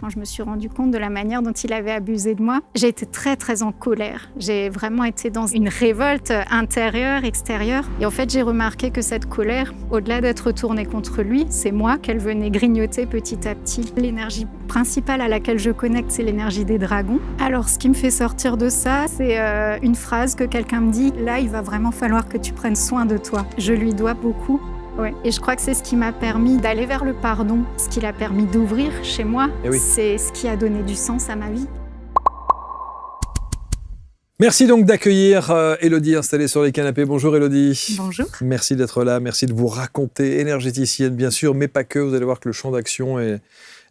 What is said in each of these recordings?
Quand je me suis rendu compte de la manière dont il avait abusé de moi, j'ai été très très en colère. J'ai vraiment été dans une révolte intérieure, extérieure. Et en fait, j'ai remarqué que cette colère, au-delà d'être tournée contre lui, c'est moi qu'elle venait grignoter petit à petit. L'énergie principale à laquelle je connecte, c'est l'énergie des dragons. Alors, ce qui me fait sortir de ça, c'est une phrase que quelqu'un me dit « Là, il va vraiment falloir que tu prennes soin de toi ». Je lui dois beaucoup. Ouais. Et je crois que c'est ce qui m'a permis d'aller vers le pardon, ce qui l'a permis d'ouvrir chez moi. Oui. C'est ce qui a donné du sens à ma vie. Merci donc d'accueillir Élodie installée sur les canapés. Bonjour Élodie. Bonjour. Merci d'être là, merci de vous raconter, énergéticienne bien sûr, mais pas que. Vous allez voir que le champ d'action et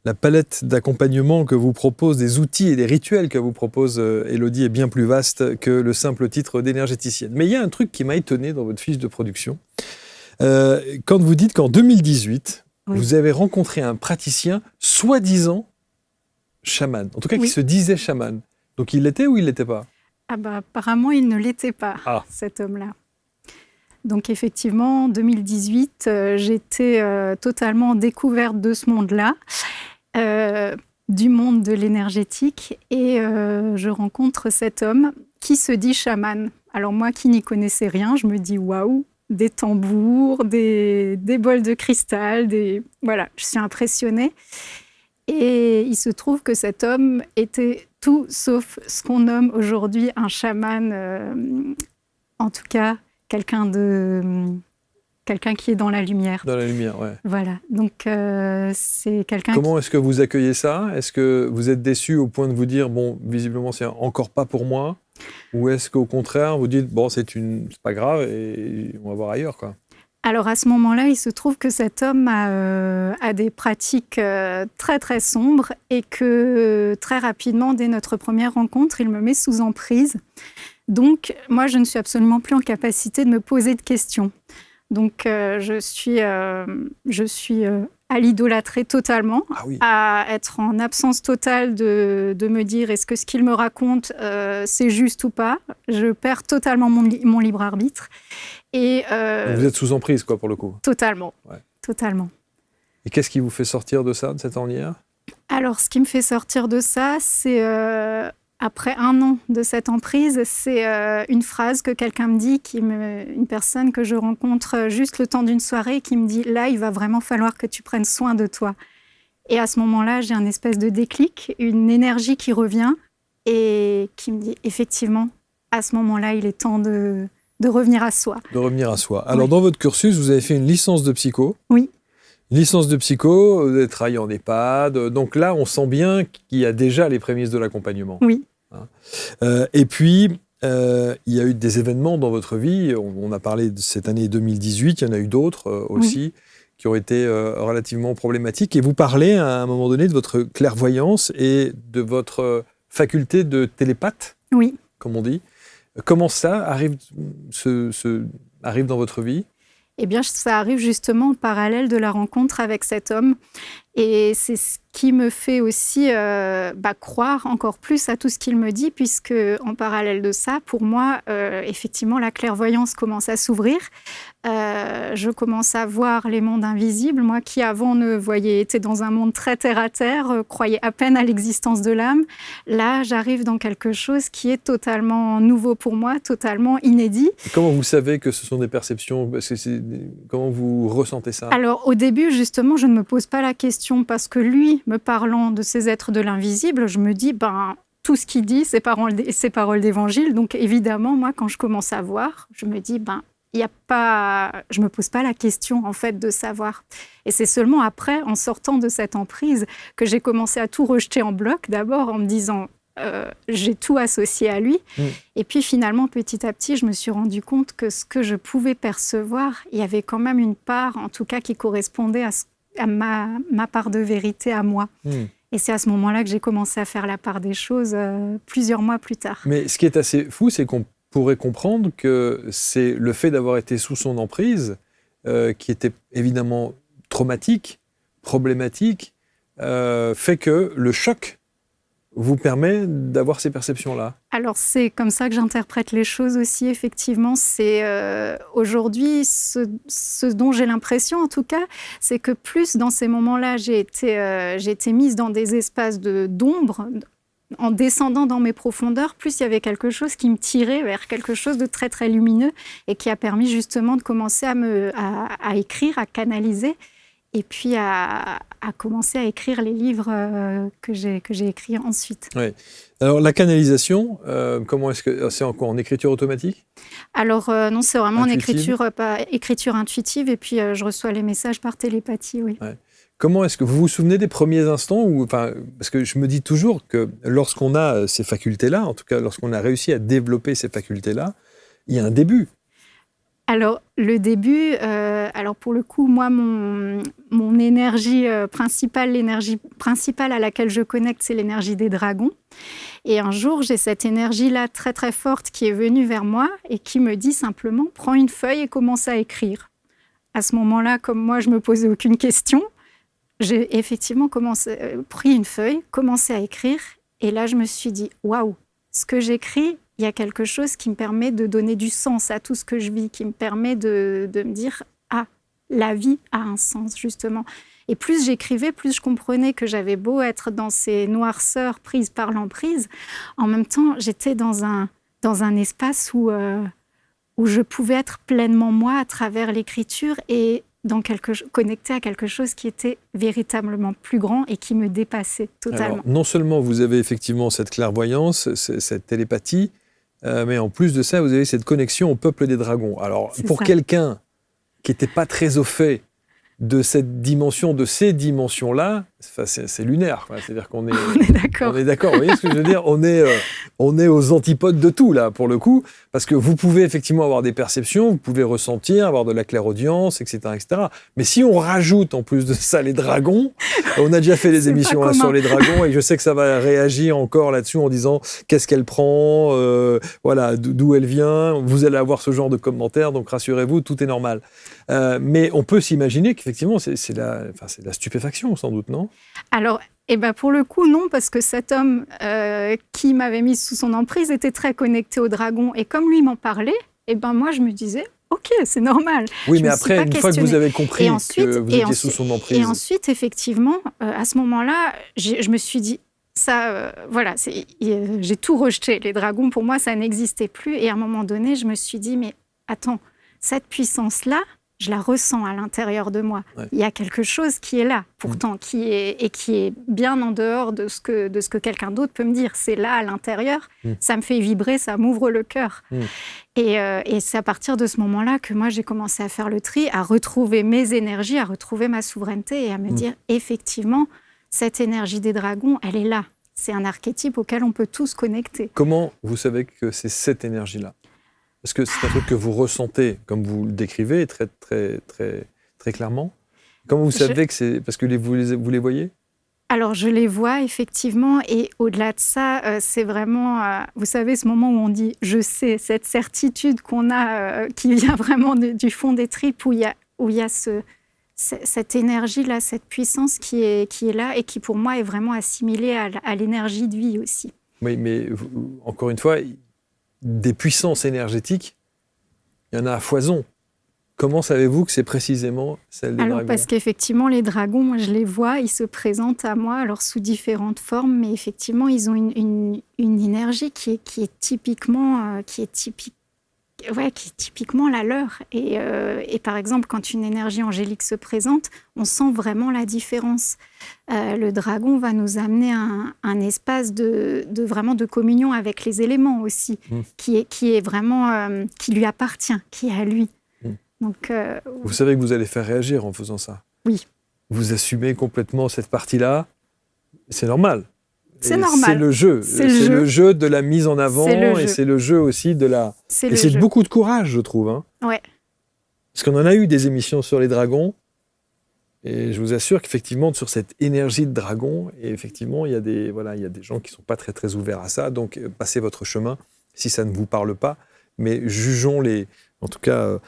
la palette d'accompagnement que vous propose, des outils et des rituels que vous propose Élodie est bien plus vaste que le simple titre d'énergéticienne. Mais il y a un truc qui m'a étonné dans votre fiche de production. Quand vous dites qu'en 2018, oui, vous avez rencontré un praticien soi-disant chaman, en tout cas qui se disait chaman. Donc il l'était ou il ne l'était pas ? Ah bah, apparemment, il ne l'était pas, cet homme-là. Donc effectivement, en 2018, j'étais totalement découverte de ce monde-là, du monde de l'énergétique, et je rencontre cet homme qui se dit chaman. Alors moi qui n'y connaissais rien, je me dis waouh, des tambours, des bols de cristal, voilà, je suis impressionnée. Et il se trouve que cet homme était tout sauf ce qu'on nomme aujourd'hui un chaman, en tout cas quelqu'un qui est dans la lumière. Dans la lumière, ouais. Voilà, donc c'est quelqu'un. Comment est-ce que vous accueillez ça ? Est-ce que vous êtes déçu au point de vous dire, bon, visiblement c'est encore pas pour moi ? Ou est-ce qu'au contraire, vous dites, bon, c'est pas grave et on va voir ailleurs, quoi ? Alors à ce moment-là, il se trouve que cet homme a des pratiques très très sombres et que très rapidement, dès notre première rencontre, il me met sous emprise. Donc moi, je ne suis absolument plus en capacité de me poser de questions. Donc je suis à l'idolâtrer totalement, à être en absence totale de me dire est-ce que ce qu'il me raconte c'est juste ou pas. Je perds totalement mon libre arbitre. Et vous êtes sous emprise, quoi, pour le coup. Totalement, totalement. Et qu'est-ce qui vous fait sortir de ça, de cette ornière ? Alors, ce qui me fait sortir de ça, c'est après 1 an de cette emprise, c'est une phrase que quelqu'un me dit, une personne que je rencontre juste le temps d'une soirée, qui me dit « Là, il va vraiment falloir que tu prennes soin de toi ». Et à ce moment-là, j'ai un espèce de déclic, une énergie qui revient et qui me dit « Effectivement, à ce moment-là, il est temps de revenir à soi ». De revenir à soi. Alors, dans votre cursus, vous avez fait une licence de psycho. Oui. Une licence de psycho, vous avez travaillé en EHPAD. Donc là, on sent bien qu'il y a déjà les prémices de l'accompagnement. Oui. Et puis, il y a eu des événements dans votre vie. On a parlé de cette année 2018. Il y en a eu d'autres aussi qui ont été relativement problématiques. Et vous parlez à un moment donné de votre clairvoyance et de votre faculté de télépathe, comme on dit. Comment ça arrive dans votre vie ? Eh bien, ça arrive justement en parallèle de la rencontre avec cet homme. Et c'est ce qui me fait aussi croire encore plus à tout ce qu'il me dit, puisque en parallèle de ça, pour moi, effectivement, la clairvoyance commence à s'ouvrir. Je commence à voir les mondes invisibles. Moi qui avant était dans un monde très terre-à-terre, croyais à peine à l'existence de l'âme. Là, j'arrive dans quelque chose qui est totalement nouveau pour moi, totalement inédit. Et comment vous savez que ce sont des perceptions ? Comment vous ressentez ça ? Alors au début, justement, je ne me pose pas la question parce que lui, me parlant de ces êtres de l'invisible, je me dis, tout ce qu'il dit, c'est paroles d'évangile. Donc évidemment, moi, quand je commence à voir, je me dis, je me pose pas la question en fait de savoir. Et c'est seulement après, en sortant de cette emprise, que j'ai commencé à tout rejeter en bloc. D'abord en me disant, j'ai tout associé à lui. Et puis finalement, petit à petit, je me suis rendu compte que ce que je pouvais percevoir, il y avait quand même une part, en tout cas, qui correspondait à ma part de vérité à moi. Et c'est à ce moment-là que j'ai commencé à faire la part des choses plusieurs mois plus tard. Mais ce qui est assez fou, c'est qu'on pourrait comprendre que c'est le fait d'avoir été sous son emprise qui était évidemment traumatique, problématique, fait que le choc vous permet d'avoir ces perceptions-là? Alors, c'est comme ça que j'interprète les choses aussi, effectivement. C'est aujourd'hui, ce dont j'ai l'impression, en tout cas, c'est que plus dans ces moments-là, j'ai été mise dans des espaces d'ombre, en descendant dans mes profondeurs, plus il y avait quelque chose qui me tirait vers quelque chose de très, très lumineux et qui a permis justement de commencer à écrire, à canaliser et puis à commencer à écrire les livres que j'ai écrits ensuite. Oui. Alors, la canalisation, comment est-ce que c'est en écriture automatique? Alors, non, c'est vraiment Intuitive? en écriture intuitive et puis je reçois les messages par télépathie, oui. Ouais. Comment est-ce que vous vous souvenez des premiers instants parce que je me dis toujours que lorsqu'on a ces facultés-là, en tout cas lorsqu'on a réussi à développer ces facultés-là, il y a un début. Alors, le début, alors pour le coup, moi, mon énergie principale, l'énergie principale à laquelle je connecte, c'est l'énergie des dragons. Et un jour, j'ai cette énergie-là très, très forte qui est venue vers moi et qui me dit simplement « prends une feuille et commence à écrire ». À ce moment-là, comme moi, je ne me posais aucune question, j'ai effectivement pris une feuille, commencé à écrire. Et là, je me suis dit « waouh, ce que j'écris », il y a quelque chose qui me permet de donner du sens à tout ce que je vis, qui me permet de me dire « ah, la vie a un sens, justement ». Et plus j'écrivais, plus je comprenais que j'avais beau être dans ces noirceurs prises par l'emprise, en même temps, j'étais dans un espace où je pouvais être pleinement moi à travers l'écriture et connectée à quelque chose qui était véritablement plus grand et qui me dépassait totalement. Alors, non seulement vous avez effectivement cette clairvoyance, cette télépathie, mais en plus de ça, vous avez cette connexion au peuple des dragons. Alors, pour quelqu'un qui n'était pas très au fait de cette dimension, de ces dimensions-là, c'est lunaire. C'est-à-dire qu'on est, on est d'accord. On est d'accord, vous voyez ce que je veux dire ? On est aux antipodes de tout, là, pour le coup, parce que vous pouvez effectivement avoir des perceptions, vous pouvez ressentir, avoir de la clairaudience, etc., etc. Mais si on rajoute en plus de ça les dragons, on a déjà fait des émissions sur les dragons, et je sais que ça va réagir encore là-dessus en disant qu'est-ce qu'elle prend, voilà, d'où elle vient. Vous allez avoir ce genre de commentaires, donc rassurez-vous, tout est normal. Mais on peut s'imaginer qu'effectivement, c'est la stupéfaction, sans doute, non ? Alors, pour le coup, non, parce que cet homme qui m'avait mise sous son emprise était très connecté au dragon. Et comme lui m'en parlait, moi, je me disais, OK, c'est normal. Oui, mais après, une fois que vous avez compris que vous étiez sous son emprise... Et ensuite, effectivement, à ce moment-là, je me suis dit, voilà, j'ai tout rejeté. Les dragons, pour moi, ça n'existait plus. Et à un moment donné, je me suis dit, mais attends, cette puissance-là, je la ressens à l'intérieur de moi. Ouais. Il y a quelque chose qui est là, pourtant, qui est bien en dehors de ce que quelqu'un d'autre peut me dire. C'est là, à l'intérieur. Ça me fait vibrer, ça m'ouvre le cœur. Et c'est à partir de ce moment-là que moi, j'ai commencé à faire le tri, à retrouver mes énergies, à retrouver ma souveraineté et à me dire, effectivement, cette énergie des dragons, elle est là. C'est un archétype auquel on peut tous connecter. Comment vous savez que c'est cette énergie-là ? Est-ce que c'est un truc que vous ressentez, comme vous le décrivez, très, très, très, très clairement ? Comment vous savez que c'est... Parce que vous les voyez ? Alors, je les vois, effectivement. Et au-delà de ça, c'est vraiment... vous savez, ce moment où on dit « je sais », cette certitude qu'on a, qui vient vraiment du fond des tripes, où il y a cette énergie-là, cette puissance qui est là et qui, pour moi, est vraiment assimilée à l'énergie de vie aussi. Oui, mais encore une fois... Des puissances énergétiques, il y en a à foison. Comment savez-vous que c'est précisément celle des dragons ? Parce qu'effectivement, les dragons, moi, je les vois, ils se présentent à moi, alors sous différentes formes, mais effectivement, ils ont une énergie qui est typiquement la leur. Et par exemple, quand une énergie angélique se présente, on sent vraiment la différence. Le dragon va nous amener un espace vraiment de communion avec les éléments aussi, qui est vraiment, qui lui appartient, qui est à lui. Donc, vous savez que vous allez faire réagir en faisant ça. Oui. Vous assumez complètement cette partie-là. C'est normal. C'est normal. C'est le jeu. C'est le jeu de la mise en avant et c'est le jeu aussi de la... Et c'est beaucoup de courage, je trouve. Hein. Ouais. Parce qu'on en a eu des émissions sur les dragons et je vous assure qu'effectivement, sur cette énergie de dragon, et effectivement, il y a des gens qui ne sont pas très, très ouverts à ça. Donc, passez votre chemin si ça ne vous parle pas. Mais jugeons-les, en tout cas,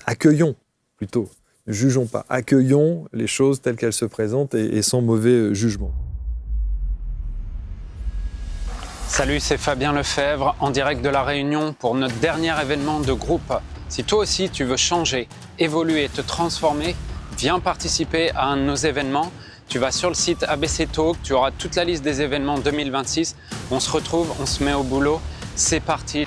accueillons plutôt. Ne jugeons pas. Accueillons les choses telles qu'elles se présentent et sans mauvais jugement. Salut, c'est Fabien Lefebvre en direct de La Réunion pour notre dernier événement de groupe. Si toi aussi tu veux changer, évoluer, te transformer, viens participer à un de nos événements. Tu vas sur le site ABC Talk, tu auras toute la liste des événements 2026. On se retrouve, on se met au boulot. C'est parti.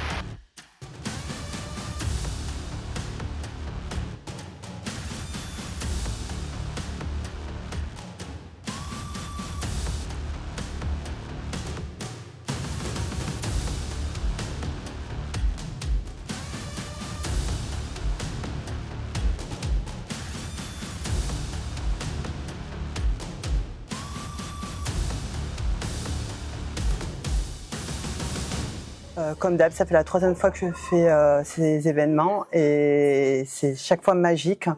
Comme d'hab, ça fait la 3e fois que je fais ces événements et c'est chaque fois magique.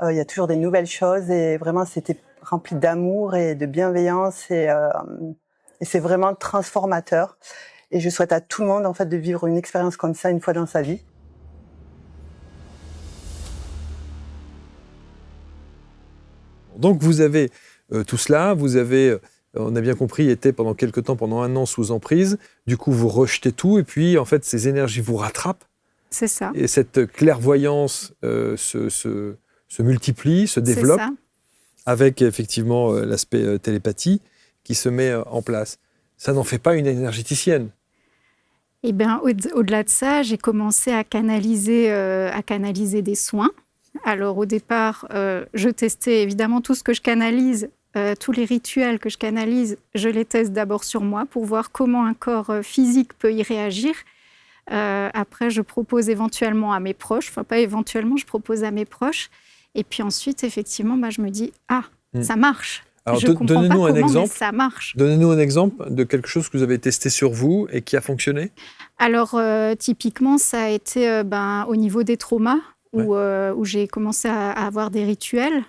Il y a toujours des nouvelles choses et vraiment c'était rempli d'amour et de bienveillance et c'est vraiment transformateur. Et je souhaite à tout le monde en fait de vivre une expérience comme ça une fois dans sa vie. Donc vous avez tout cela, vous avez, on a bien compris, été pendant quelque temps, pendant 1 an sous emprise. Du coup, vous rejetez tout et puis en fait, ces énergies vous rattrapent. C'est ça. Et cette clairvoyance se multiplie, se développe, avec effectivement l'aspect télépathie qui se met en place. Ça n'en fait pas une énergéticienne. Eh bien, au-delà de ça, j'ai commencé à canaliser des soins. Alors, au départ, je testais évidemment tout ce que je canalise, tous les rituels que je canalise, je les teste d'abord sur moi pour voir comment un corps physique peut y réagir. Après, je propose éventuellement à mes proches, enfin pas éventuellement, je propose à mes proches. Et puis ensuite, effectivement, je me dis, ça marche. Alors, je comprends donnez-nous pas un comment, exemple. mais ça marche. Donnez-nous un exemple de quelque chose que vous avez testé sur vous et qui a fonctionné. Alors, typiquement, ça a été au niveau des traumas, où j'ai commencé à avoir des rituels.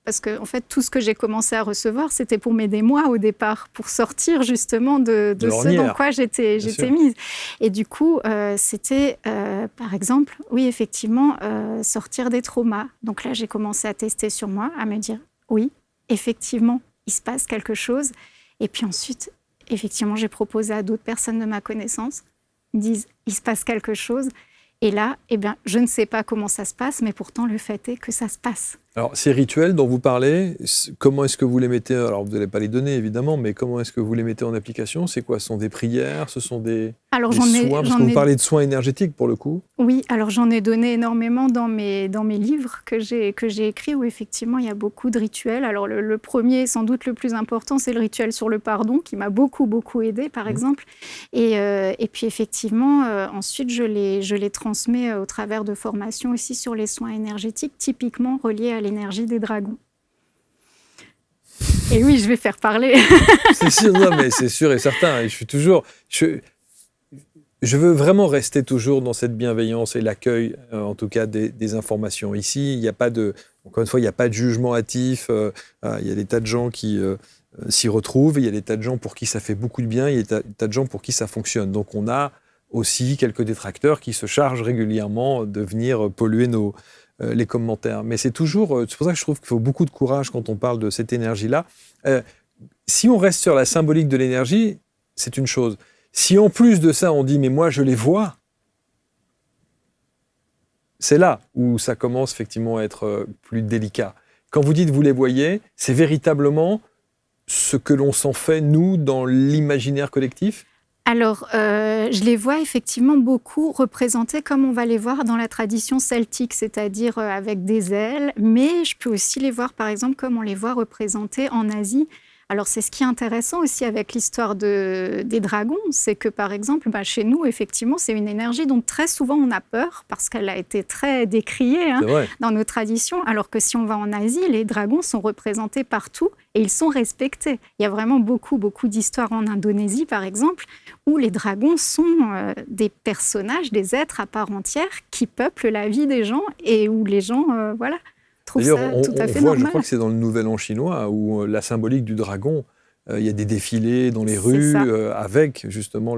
Parce que, en fait, tout ce que j'ai commencé à recevoir, c'était pour m'aider moi au départ, pour sortir justement de ce dans quoi j'étais mise. Et du coup, c'était, par exemple, oui, effectivement, sortir des traumas. Donc là, j'ai commencé à tester sur moi, à me dire, oui, effectivement, il se passe quelque chose. Et puis ensuite, effectivement, j'ai proposé à d'autres personnes de ma connaissance, ils me disent, il se passe quelque chose. Et là, je ne sais pas comment ça se passe, mais pourtant, le fait est que ça se passe. Alors, ces rituels dont vous parlez, comment est-ce que vous les mettez? Alors, vous n'allez pas les donner, évidemment, mais comment est-ce que vous les mettez en application? C'est quoi? Ce sont des prières? Ce sont des soins? Parce que vous parlez de soins énergétiques, pour le coup. Oui, alors j'en ai donné énormément dans mes livres que j'ai écrits, où effectivement, il y a beaucoup de rituels. Alors, le premier, sans doute le plus important, c'est le rituel sur le pardon, qui m'a beaucoup, beaucoup aidée, par exemple. Et puis, effectivement, ensuite, je les transmets au travers de formations aussi sur les soins énergétiques, typiquement reliés à l'énergie des dragons. Et oui, je vais faire parler. C'est sûr, non, mais c'est sûr et certain. Et je veux vraiment rester toujours dans cette bienveillance et l'accueil, en tout cas, des informations. Ici, il n'y a pas encore une fois, il n'y a pas de jugement hâtif. Il y a des tas de gens qui s'y retrouvent. Il y a des tas de gens pour qui ça fait beaucoup de bien. Il y a des tas de gens pour qui ça fonctionne. Donc, on a aussi quelques détracteurs qui se chargent régulièrement de venir polluer les commentaires. Mais c'est pour ça que je trouve qu'il faut beaucoup de courage quand on parle de cette énergie-là. Si on reste sur la symbolique de l'énergie, c'est une chose. Si en plus de ça, on dit « mais moi, je les vois », c'est là où ça commence effectivement à être plus délicat. Quand vous dites « vous les voyez », c'est véritablement ce que l'on s'en fait, nous, dans l'imaginaire collectif ? Alors, je les vois effectivement beaucoup représentés comme on va les voir dans la tradition celtique, c'est-à-dire avec des ailes, mais je peux aussi les voir, par exemple, comme on les voit représentés en Asie. Alors, c'est ce qui est intéressant aussi avec l'histoire des dragons, c'est que, par exemple, chez nous, effectivement, c'est une énergie dont très souvent on a peur, parce qu'elle a été très décriée dans nos traditions, alors que si on va en Asie, les dragons sont représentés partout et ils sont respectés. Il y a vraiment beaucoup, beaucoup d'histoires en Indonésie, par exemple, où les dragons sont des personnages, des êtres à part entière qui peuplent la vie des gens et où les gens, trouvent ça tout à fait normal. Je crois que c'est dans le Nouvel An chinois où la symbolique du dragon, il y a des défilés dans les rues avec justement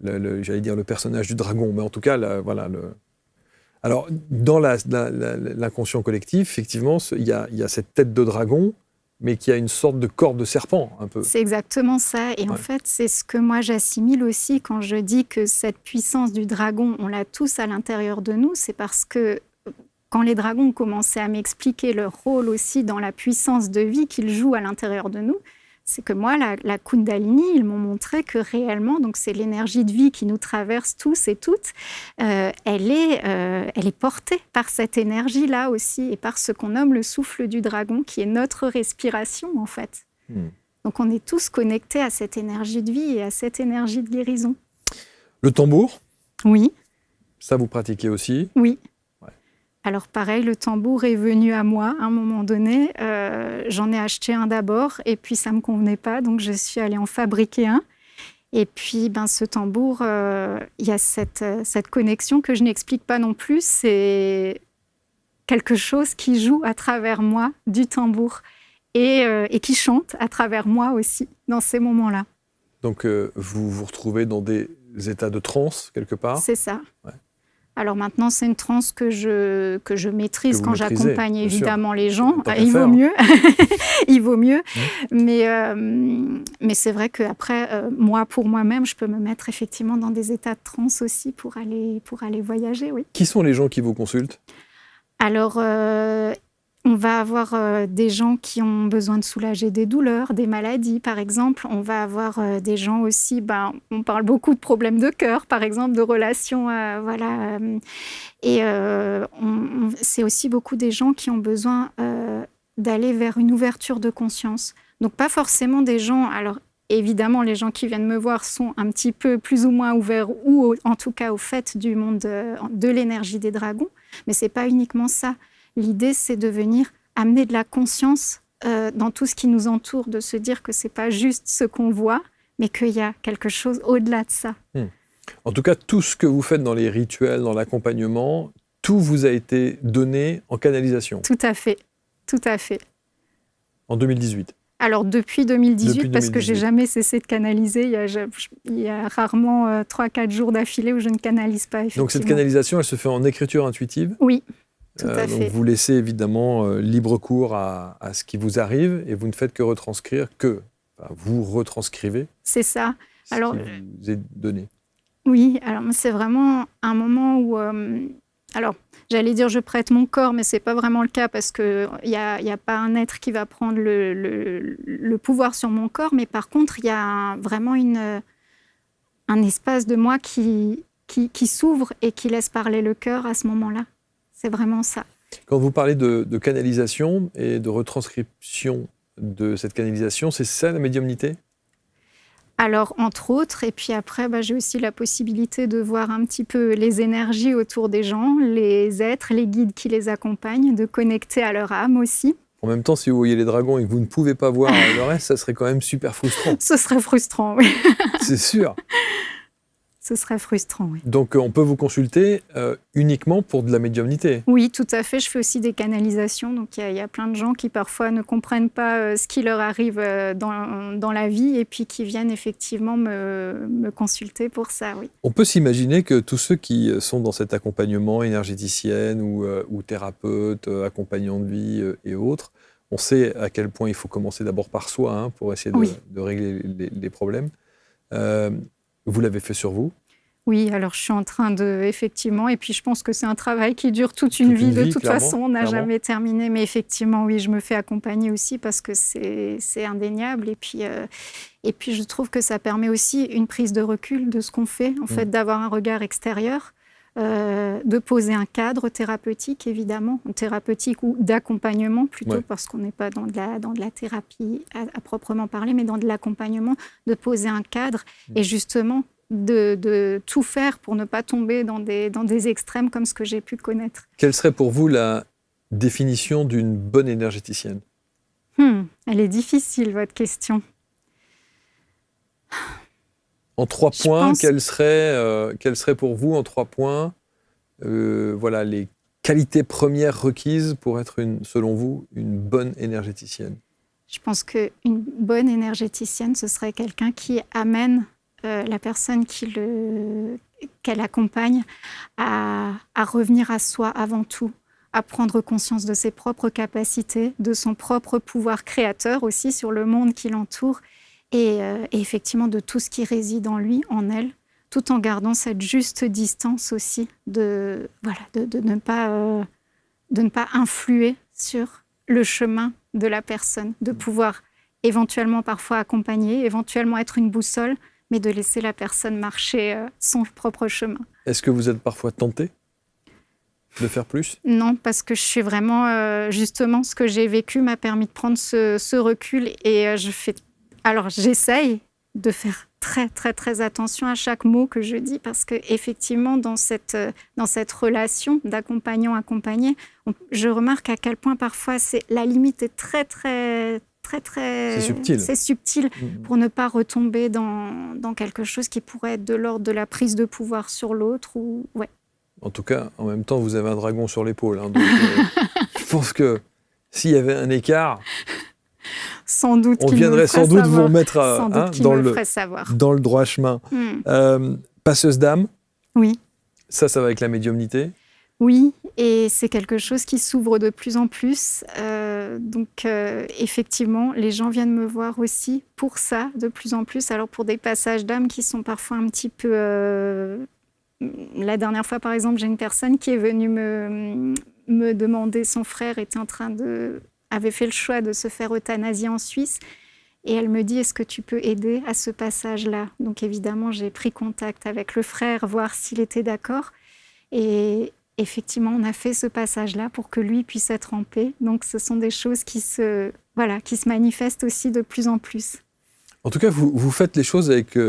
j'allais dire le personnage du dragon, mais en tout cas, Alors, dans l'inconscient collectif, effectivement, il y a cette tête de dragon, mais qui a une sorte de corde de serpent, un peu. C'est exactement ça. Et en fait, c'est ce que moi j'assimile aussi quand je dis que cette puissance du dragon, on l'a tous à l'intérieur de nous. C'est parce que quand les dragons ont commencé à m'expliquer leur rôle aussi dans la puissance de vie qu'ils jouent à l'intérieur de nous, c'est que moi, la Kundalini, ils m'ont montré que réellement, donc c'est l'énergie de vie qui nous traverse tous et toutes, elle est portée par cette énergie-là aussi et par ce qu'on nomme le souffle du dragon, qui est notre respiration en fait. Donc on est tous connectés à cette énergie de vie et à cette énergie de guérison. Le tambour, Oui. ça vous pratiquez aussi? Oui. Ouais. Alors pareil, le tambour est venu à moi à un moment donné. J'en ai acheté un d'abord et puis ça ne me convenait pas, donc je suis allée en fabriquer un. Et puis ce tambour, il y a cette connexion que je n'explique pas non plus. C'est quelque chose qui joue à travers moi du tambour et qui chante à travers moi aussi dans ces moments-là. Donc vous vous retrouvez dans des états de transe quelque part? C'est ça. Ouais. Alors maintenant, c'est une transe que je maîtrise quand j'accompagne évidemment les gens. Il vaut mieux. Il vaut mieux. Mais c'est vrai qu'après, moi, pour moi-même, je peux me mettre effectivement dans des états de transe aussi pour aller voyager, oui. Qui sont les gens qui vous consultent? Alors, on va avoir des gens qui ont besoin de soulager des douleurs, des maladies, par exemple. On va avoir des gens aussi, on parle beaucoup de problèmes de cœur, par exemple, de relations, voilà. Et c'est aussi beaucoup des gens qui ont besoin d'aller vers une ouverture de conscience. Donc, pas forcément des gens... Alors, évidemment, les gens qui viennent me voir sont un petit peu plus ou moins ouverts, ou en tout cas au fait du monde de l'énergie des dragons. Mais ce n'est pas uniquement ça. L'idée, c'est de venir amener de la conscience dans tout ce qui nous entoure, de se dire que ce n'est pas juste ce qu'on voit, mais qu'il y a quelque chose au-delà de ça. En tout cas, tout ce que vous faites dans les rituels, dans l'accompagnement, tout vous a été donné en canalisation. Tout à fait, tout à fait. En 2018. Alors, depuis 2018, parce que je n'ai jamais cessé de canaliser. Il y a rarement 3-4 jours d'affilée où je ne canalise pas, effectivement. Donc, cette canalisation, elle se fait en écriture intuitive? Oui. Tout à fait. Donc vous laissez évidemment libre cours à ce qui vous arrive et vous ne faites que retranscrire, vous retranscrivez. C'est ça. Ce qui vous est donné. Oui, alors c'est vraiment un moment où... alors, j'allais dire je prête mon corps, mais ce n'est pas vraiment le cas parce qu'il n'y a pas un être qui va prendre le pouvoir sur mon corps, mais par contre, il y a vraiment un espace de moi qui s'ouvre et qui laisse parler le cœur à ce moment-là. C'est vraiment ça. Quand vous parlez de canalisation et de retranscription de cette canalisation, c'est ça la médiumnité? Alors, entre autres, et puis après, j'ai aussi la possibilité de voir un petit peu les énergies autour des gens, les êtres, les guides qui les accompagnent, de connecter à leur âme aussi. En même temps, si vous voyez les dragons et que vous ne pouvez pas voir le reste, ça serait quand même super frustrant. Ce serait frustrant, oui. C'est sûr. Ce serait frustrant, oui. Donc, on peut vous consulter uniquement pour de la médiumnité? Oui, tout à fait. Je fais aussi des canalisations. Donc, il y a plein de gens qui, parfois, ne comprennent pas ce qui leur arrive dans la vie et puis qui viennent effectivement me consulter pour ça, oui. On peut s'imaginer que tous ceux qui sont dans cet accompagnement, énergéticienne ou thérapeute, accompagnant de vie et autres, on sait à quel point il faut commencer d'abord par soi pour essayer de régler les problèmes. Vous l'avez fait sur vous? Oui, alors je suis en train effectivement, et puis je pense que c'est un travail qui dure toute une vie. De toute façon, on n'a jamais terminé. Mais effectivement, oui, je me fais accompagner aussi parce que c'est indéniable. Et puis je trouve que ça permet aussi une prise de recul de ce qu'on fait, en fait, d'avoir un regard extérieur, de poser un cadre thérapeutique, évidemment, thérapeutique ou d'accompagnement plutôt, parce qu'on n'est pas dans de la thérapie à proprement parler, mais dans de l'accompagnement, de poser un cadre et justement de tout faire pour ne pas tomber dans des extrêmes comme ce que j'ai pu connaître. Quelle serait pour vous la définition d'une bonne énergéticienne? Elle est difficile, votre question. En 3 points, quelles seraient pour vous, en 3 points, voilà, les qualités premières requises pour être, selon vous, une bonne énergéticienne? Je pense qu'une bonne énergéticienne, ce serait quelqu'un qui amène la personne qu'elle accompagne à revenir à soi avant tout, à prendre conscience de ses propres capacités, de son propre pouvoir créateur aussi sur le monde qui l'entoure et effectivement de tout ce qui réside en lui, en elle, tout en gardant cette juste distance aussi de ne pas influer sur le chemin de la personne, de pouvoir éventuellement parfois accompagner, éventuellement être une boussole, mais de laisser la personne marcher son propre chemin. Est-ce que vous êtes parfois tenté de faire plus ? Non, parce que je suis vraiment... justement, ce que j'ai vécu m'a permis de prendre ce recul et j'essaye de faire très, très, très attention à chaque mot que je dis parce qu'effectivement, dans cette relation d'accompagnant-accompagné, je remarque à quel point parfois la limite est très, très, très, très... C'est subtil. Pour ne pas retomber dans quelque chose qui pourrait être de l'ordre de la prise de pouvoir sur l'autre. Ouais. En tout cas, en même temps, vous avez un dragon sur l'épaule. Hein, donc, je pense que s'il y avait un écart... Sans doute on viendrait sans doute vous remettre dans le droit chemin. Passeuse d'âme. Oui. Ça va avec la médiumnité. Oui, et c'est quelque chose qui s'ouvre de plus en plus. Donc, effectivement, les gens viennent me voir aussi pour ça, de plus en plus. Alors, pour des passages d'âme qui sont parfois un petit peu... La dernière fois, par exemple, j'ai une personne qui est venue me demander, son frère avait fait le choix de se faire euthanasier en Suisse. Et elle me dit, est-ce que tu peux aider à ce passage-là ? Donc évidemment, j'ai pris contact avec le frère, voir s'il était d'accord. Et effectivement, on a fait ce passage-là pour que lui puisse être en paix. Donc ce sont des choses qui se manifestent aussi de plus en plus. En tout cas, vous faites les choses avec,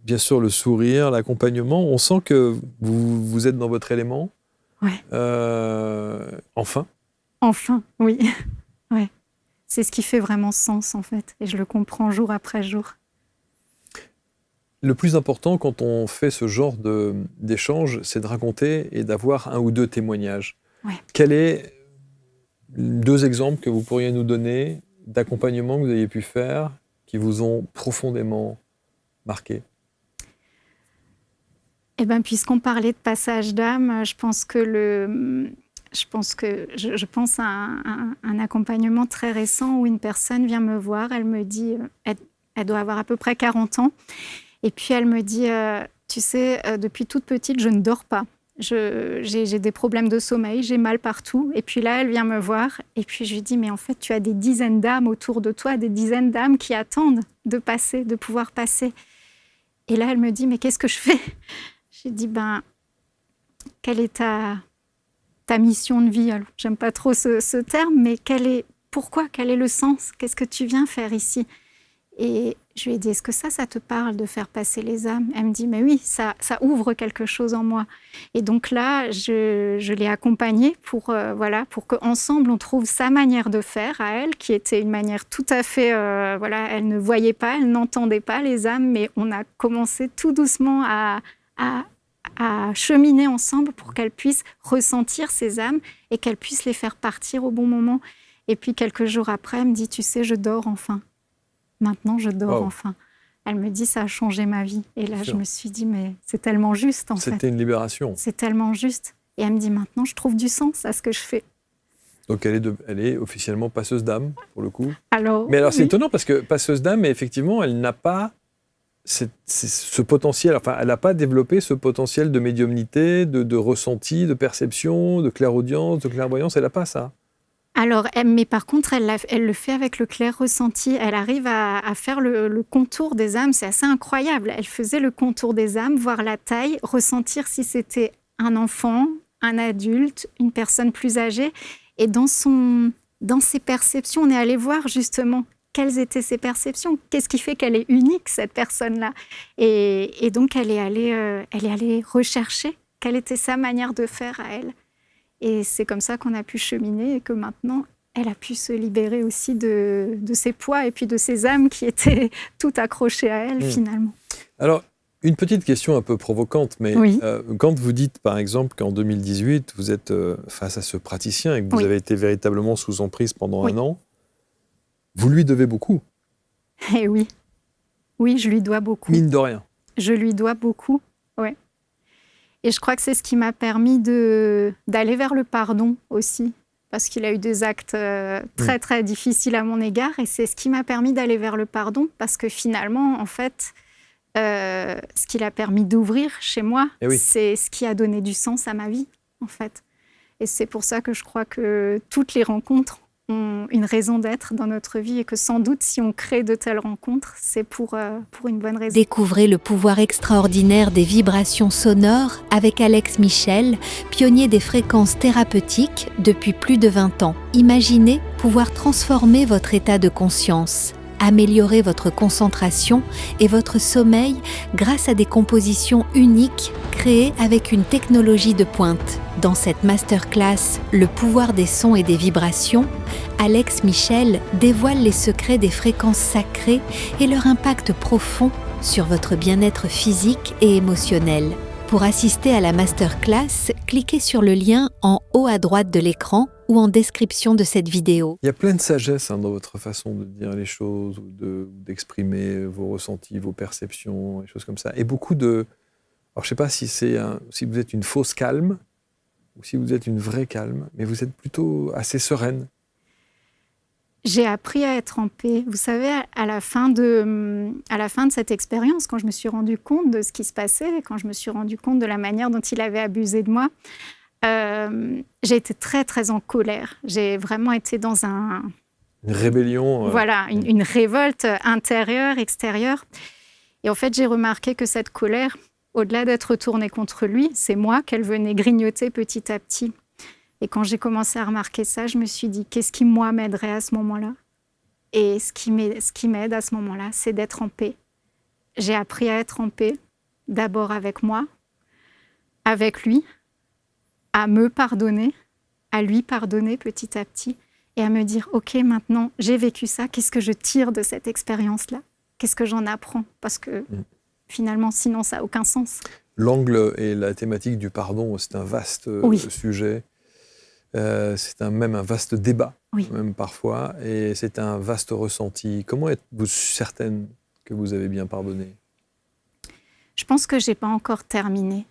bien sûr, le sourire, l'accompagnement. On sent que vous êtes dans votre élément. Ouais. Enfin. Enfin, oui. Ouais. C'est ce qui fait vraiment sens, en fait. Et je le comprends jour après jour. Le plus important quand on fait ce genre d'échange, c'est de raconter et d'avoir un ou deux témoignages. Ouais. Quels sont 2 exemples que vous pourriez nous donner d'accompagnement que vous ayez pu faire qui vous ont profondément marqué ? Eh bien, puisqu'on parlait de passage d'âme, je pense à un accompagnement très récent où une personne vient me voir, elle me dit, elle doit avoir à peu près 40 ans, et puis elle me dit, tu sais, depuis toute petite, je ne dors pas. J'ai des problèmes de sommeil, j'ai mal partout. Et puis là, elle vient me voir, et puis je lui dis, mais en fait, tu as des dizaines d'âmes autour de toi, des dizaines d'âmes qui attendent de pouvoir passer. Et là, elle me dit, mais qu'est-ce que je fais ? J'ai dit, quelle est ta mission de vie ? Alors, j'aime pas trop ce terme, mais quel est le sens ? Qu'est-ce que tu viens faire ici ? Et je lui ai dit, est-ce que ça te parle de faire passer les âmes ? Elle me dit, mais oui, ça ouvre quelque chose en moi. Et donc là, je l'ai accompagnée pour qu'ensemble, on trouve sa manière de faire à elle, qui était une manière tout à fait... elle ne voyait pas, elle n'entendait pas les âmes, mais on a commencé tout doucement à cheminer ensemble pour qu'elle puisse ressentir ces âmes et qu'elle puisse les faire partir au bon moment. Et puis, quelques jours après, elle me dit, tu sais, je dors enfin. Maintenant, je dors enfin. Elle me dit, ça a changé ma vie. Et là, je me suis dit, mais c'est tellement juste, en fait. C'était une libération. C'est tellement juste. Et elle me dit, maintenant, je trouve du sens à ce que je fais. Donc, elle est officiellement passeuse d'âme, pour le coup. Mais alors, c'est étonnant, parce que passeuse d'âme, effectivement, elle n'a pas ce potentiel, enfin, elle n'a pas développé ce potentiel de médiumnité, de ressenti, de perception, de clairaudience, de clairvoyance. Elle n'a pas ça. Alors, mais par contre, elle le fait avec le clair ressenti. Elle arrive à faire le contour des âmes. C'est assez incroyable. Elle faisait le contour des âmes, voir la taille, ressentir si c'était un enfant, un adulte, une personne plus âgée. Et dans ses perceptions, on est allé voir justement quelles étaient ses perceptions. Qu'est-ce qui fait qu'elle est unique, cette personne-là ? Et donc, elle est allée rechercher quelle était sa manière de faire à elle. Et c'est comme ça qu'on a pu cheminer et que maintenant, elle a pu se libérer aussi de ses poids et puis de ses âmes qui étaient toutes accrochées à elle, finalement. Alors, une petite question un peu provocante, mais oui. Quand vous dites, par exemple, qu'en 2018, vous êtes face à ce praticien et que vous avez été véritablement sous emprise pendant 1 an, vous lui devez beaucoup. Eh oui. Oui, je lui dois beaucoup. Mine de rien. Je lui dois beaucoup, oui. Et je crois que c'est ce qui m'a permis d'aller vers le pardon aussi, parce qu'il a eu des actes très, très difficiles à mon égard. Et c'est ce qui m'a permis d'aller vers le pardon, parce que finalement, en fait, ce qui l'a permis d'ouvrir chez moi, c'est ce qui a donné du sens à ma vie, en fait. Et c'est pour ça que je crois que toutes les rencontres ont une raison d'être dans notre vie et que sans doute, si on crée de telles rencontres, c'est pour une bonne raison. Découvrez le pouvoir extraordinaire des vibrations sonores avec Alex Michel, pionnier des fréquences thérapeutiques depuis plus de 20 ans. Imaginez pouvoir transformer votre état de conscience, améliorer votre concentration et votre sommeil grâce à des compositions uniques créées avec une technologie de pointe. Dans cette masterclass « Le pouvoir des sons et des vibrations », Alex Michel dévoile les secrets des fréquences sacrées et leur impact profond sur votre bien-être physique et émotionnel. Pour assister à la masterclass, cliquez sur le lien en haut à droite de l'écran ou en description de cette vidéo. Il y a plein de sagesse dans votre façon de dire les choses ou d'exprimer vos ressentis, vos perceptions, des choses comme ça. Et beaucoup de... Alors, je ne sais pas si vous êtes une fausse calme ou si vous êtes une vraie calme, mais vous êtes plutôt assez sereine. J'ai appris à être en paix. Vous savez, à la fin de cette expérience, quand je me suis rendu compte de ce qui se passait, quand je me suis rendu compte de la manière dont il avait abusé de moi, j'ai été très, très en colère. J'ai vraiment été dans une rébellion. Voilà, une révolte intérieure, extérieure. Et en fait, j'ai remarqué que cette colère, au-delà d'être tournée contre lui, c'est moi qu'elle venait grignoter petit à petit. Et quand j'ai commencé à remarquer ça, je me suis dit, qu'est-ce qui, moi, m'aiderait à ce moment-là ? Et ce qui m'aide à ce moment-là, c'est d'être en paix. J'ai appris à être en paix, d'abord avec moi, avec lui, à me pardonner, à lui pardonner petit à petit, et à me dire, OK, maintenant, j'ai vécu ça, qu'est-ce que je tire de cette expérience-là ? Qu'est-ce que j'en apprends ? Parce que finalement, sinon, ça n'a aucun sens. L'angle et la thématique du pardon, c'est un vaste sujet. C'est même un vaste débat, même parfois, et c'est un vaste ressenti. Comment êtes-vous certaine que vous avez bien pardonné ? Je pense que je n'ai pas encore terminé.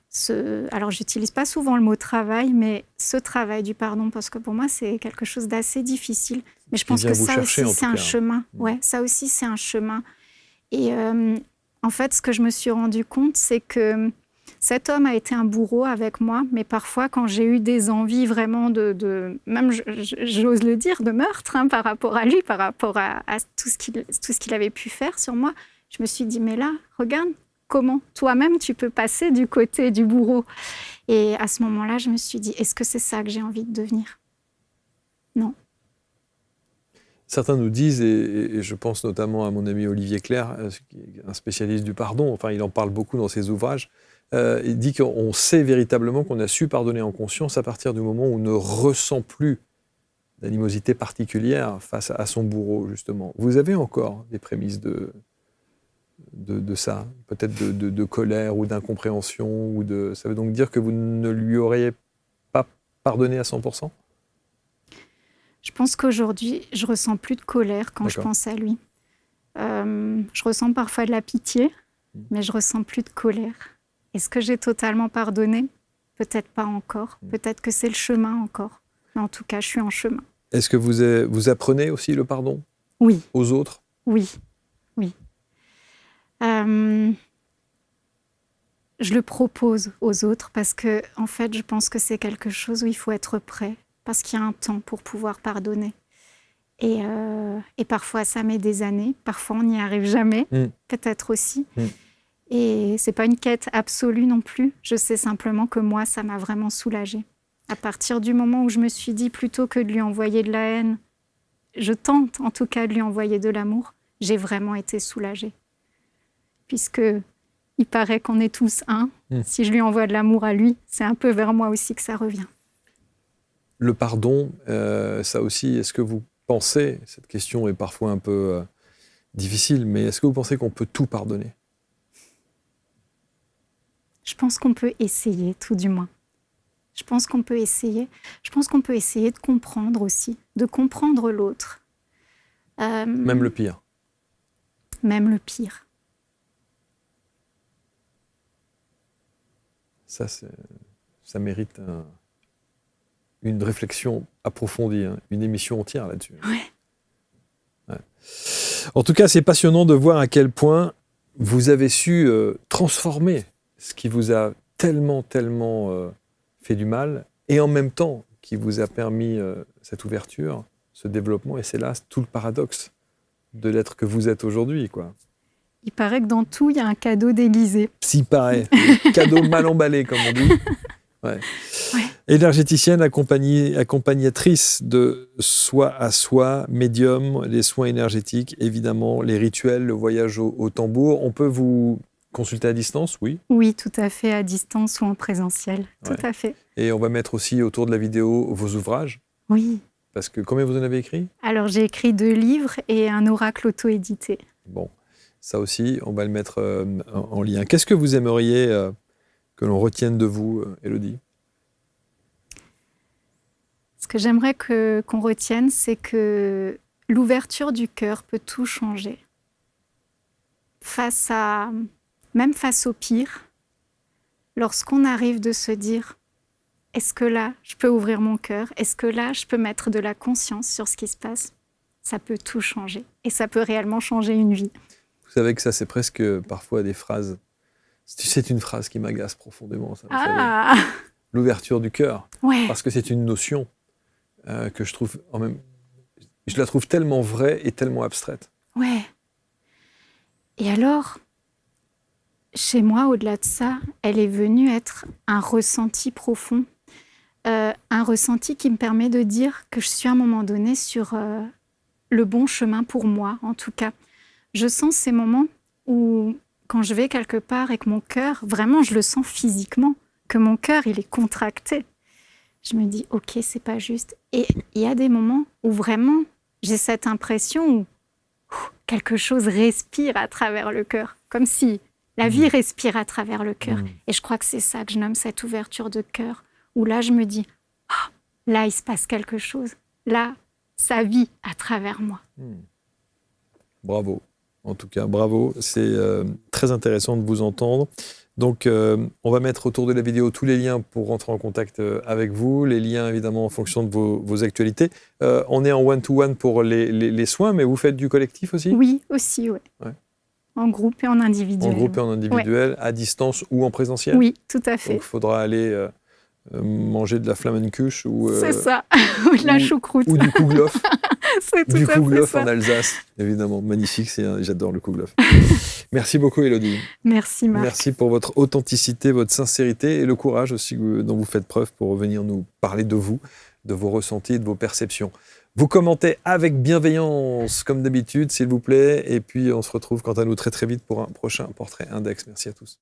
Alors, je n'utilise pas souvent le mot travail, mais ce travail du pardon, parce que pour moi, c'est quelque chose d'assez difficile. Mais je pense que ça aussi, c'est un chemin. Ouais, ça aussi, c'est un chemin. Et en fait, ce que je me suis rendu compte, c'est que cet homme a été un bourreau avec moi, mais parfois, quand j'ai eu des envies vraiment même, j'ose le dire, de meurtre par rapport à lui, par rapport à tout ce qu'il avait pu faire sur moi, je me suis dit, mais là, regarde, comment toi-même tu peux passer du côté du bourreau ? Et à ce moment-là, je me suis dit, est-ce que c'est ça que j'ai envie de devenir ? Non. Certains nous disent, et je pense notamment à mon ami Olivier Clerc, qui est un spécialiste du pardon, enfin il en parle beaucoup dans ses ouvrages, il dit qu'on sait véritablement qu'on a su pardonner en conscience à partir du moment où on ne ressent plus d'animosité particulière face à son bourreau, justement. Vous avez encore des prémices de ça, peut-être de colère ou d'incompréhension, ça veut donc dire que vous ne lui auriez pas pardonné à 100%? Je pense qu'aujourd'hui, je ressens plus de colère quand je pense à lui. Je ressens parfois de la pitié, mais je ressens plus de colère. Est-ce que j'ai totalement pardonné ? Peut-être pas encore. Peut-être que c'est le chemin encore. Mais en tout cas, je suis en chemin. Est-ce que vous apprenez aussi le pardon ? Oui. Aux autres ? Oui. Je le propose aux autres parce que, en fait, je pense que c'est quelque chose où il faut être prêt. Parce qu'il y a un temps pour pouvoir pardonner. Et parfois, ça met des années. Parfois, on n'y arrive jamais. Peut-être aussi. Et c'est pas une quête absolue non plus. Je sais simplement que moi, ça m'a vraiment soulagée. À partir du moment où je me suis dit, plutôt que de lui envoyer de la haine, je tente en tout cas de lui envoyer de l'amour, j'ai vraiment été soulagée. Puisque il paraît qu'on est tous un. Si je lui envoie de l'amour à lui, c'est un peu vers moi aussi que ça revient. Le pardon, ça aussi, est-ce que vous pensez, cette question est parfois un peu difficile, mais est-ce que vous pensez qu'on peut tout pardonner ? Je pense qu'on peut essayer, tout du moins. Je pense qu'on peut essayer. Je pense qu'on peut essayer de comprendre aussi, de comprendre l'autre. Même le pire. Même le pire. Ça mérite une réflexion approfondie, hein, une émission entière là-dessus. Ouais. Ouais. En tout cas, c'est passionnant de voir à quel point vous avez su transformer ce qui vous a tellement fait du mal, et en même temps qui vous a permis cette ouverture, ce développement, et c'est là tout le paradoxe de l'être que vous êtes aujourd'hui, quoi. Il paraît que dans tout, il y a un cadeau déguisé. S'il paraît. Cadeau mal emballé, comme on dit. Ouais. Ouais. Énergéticienne, accompagnatrice de soi à soi, médium, les soins énergétiques, évidemment, les rituels, le voyage au tambour. On peut vous consulter à distance, oui? Oui, tout à fait, à distance ou en présentiel. Tout à fait. Et on va mettre aussi autour de la vidéo vos ouvrages. Oui. Parce que combien vous en avez écrit? Alors, j'ai écrit 2 livres et un oracle auto-édité. Bon, ça aussi, on va le mettre en lien. Qu'est-ce que vous aimeriez que l'on retienne de vous, Élodie? Ce que j'aimerais qu'on retienne, c'est que l'ouverture du cœur peut tout changer. Même face au pire, lorsqu'on arrive de se dire « Est-ce que là, je peux ouvrir mon cœur? Est-ce que là, je peux mettre de la conscience sur ce qui se passe ?» Ça peut tout changer. Et ça peut réellement changer une vie. Vous savez que ça, c'est presque parfois des phrases. C'est une phrase qui m'agace profondément, ça. Ah! L'ouverture du cœur. Ouais. Parce que c'est une notion que je trouve je la trouve tellement vraie et tellement abstraite. Ouais. Et alors, chez moi, au-delà de ça, elle est venue être un ressenti profond. Un ressenti qui me permet de dire que je suis à un moment donné sur le bon chemin pour moi, en tout cas. Je sens ces moments où, quand je vais quelque part et que mon cœur, vraiment, je le sens physiquement, que mon cœur, il est contracté. Je me dis, ok, c'est pas juste. Et il y a des moments où vraiment, j'ai cette impression où quelque chose respire à travers le cœur, comme si la vie respire à travers le cœur. Et je crois que c'est ça que je nomme cette ouverture de cœur, où là, je me dis, là, il se passe quelque chose. Là, ça vit à travers moi. Bravo. En tout cas, bravo. C'est très intéressant de vous entendre. Donc, on va mettre autour de la vidéo tous les liens pour rentrer en contact avec vous. Les liens, évidemment, en fonction de vos actualités. On est en one-to-one pour les soins, mais vous faites du collectif aussi? Oui, aussi, ouais. En groupe et en individuel. En groupe et en individuel, à distance ou en présentiel? Oui, tout à fait. Donc, il faudra aller manger de la Flammenkuche ou c'est ça, ou de la choucroute. Ou du Kouglof. C'est tout du à fait Kouglof ça. en Alsace, évidemment. Magnifique, j'adore le Kouglof. Merci beaucoup, Élodie. Merci, Marc. Merci pour votre authenticité, votre sincérité et le courage aussi dont vous faites preuve pour venir nous parler de vous, de vos ressentis et de vos perceptions. Vous commentez avec bienveillance, comme d'habitude, s'il vous plaît. Et puis, on se retrouve quant à nous très très vite pour un prochain Portrait Index. Merci à tous.